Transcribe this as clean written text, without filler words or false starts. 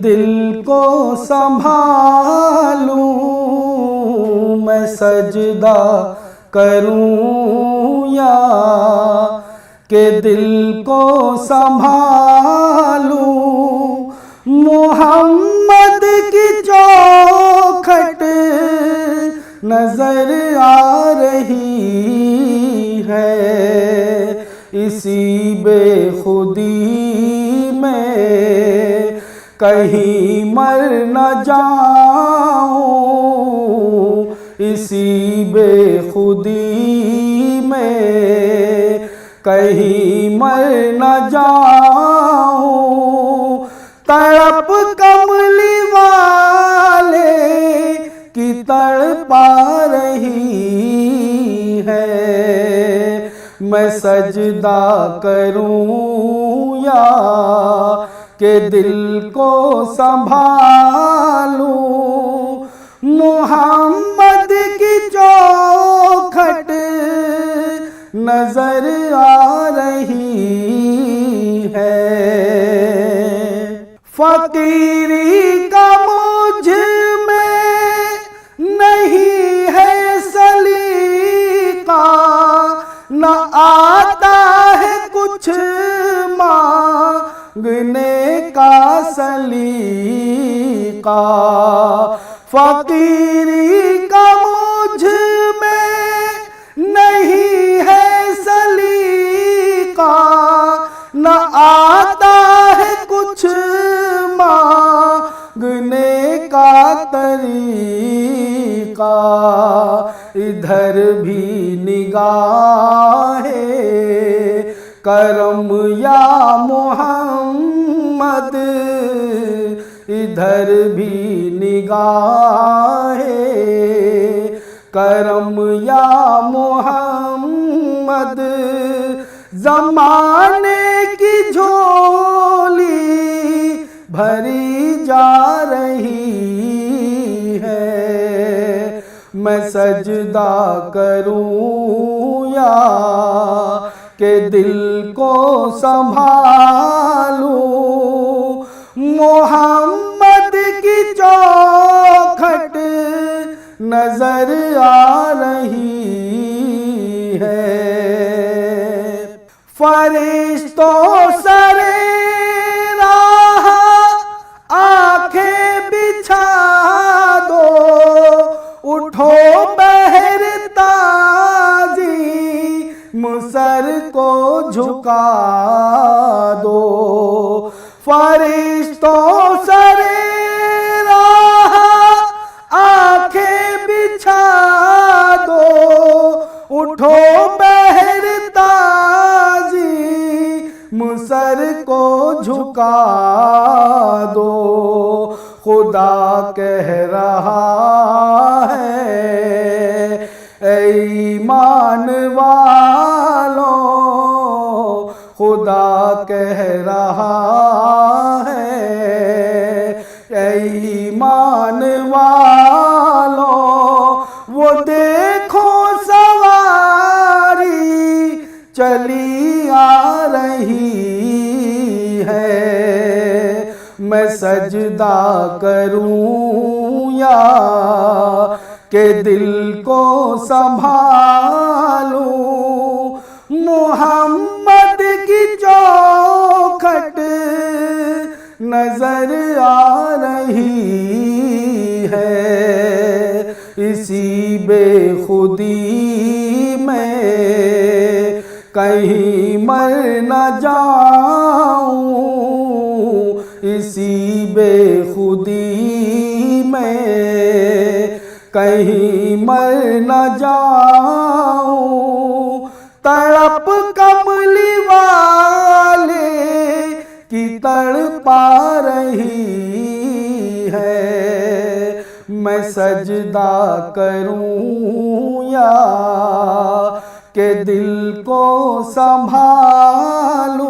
دل کو سنبھالوں میں سجدہ کروں یا کہ دل کو سنبھالوں محمد کی چوکھٹ نظر آ رہی ہے اسی بے خودی میں کہیں مر نہ جاؤں اسی بے خودی میں کہیں مر نہ جاؤں تڑپ کملی والے کی تڑپا رہی ہے میں سجدہ کروں یا کہ دل کو سنبھالوں محمد کی چوکھٹ نظر آ رہی ہے فقیری کا مجھ میں نہیں ہے سلیقہ نہ آتا ہے کچھ مانگنے کا سلیقہ فقیری کا مجھ میں نہیں ہے سلیقہ نہ آتا ہے کچھ مانگنے کا طریقہ ادھر بھی نگاہ کرم یا محمد ادھر بھی نگاہ کرم یا محمد زمانے کی جھولی بھری جا رہی ہے میں سجدہ کروں یا کہ دل کو سنبھالوں محمد کی چوکھٹ نظر آ رہی ہے فرشتوں سرے راہ آنکھیں بچھا دو اٹھو بہر تازی سر کو جھکا دو فرشتوں سرے راہ آنکھیں بچھا دو اٹھو بہر تازی سر کو جھکا دو خدا کہہ رہا ہے اے ایمان والوں خدا کہہ رہا ہے اے ایمان والوں وہ دیکھو سواری چلی آ رہی ہے میں سجدہ کروں یا کہ دل کو سنبھالوں محمد کی چوکھٹ نظر آ رہی ہے اسی بے خودی میں کہیں مر نہ جاؤں اسی بے خودی میں کہیں مر نہ جاؤں تڑپ کملی والے کی تڑپا رہی ہے میں سجدہ کروں یا کہ دل کو سنبھالوں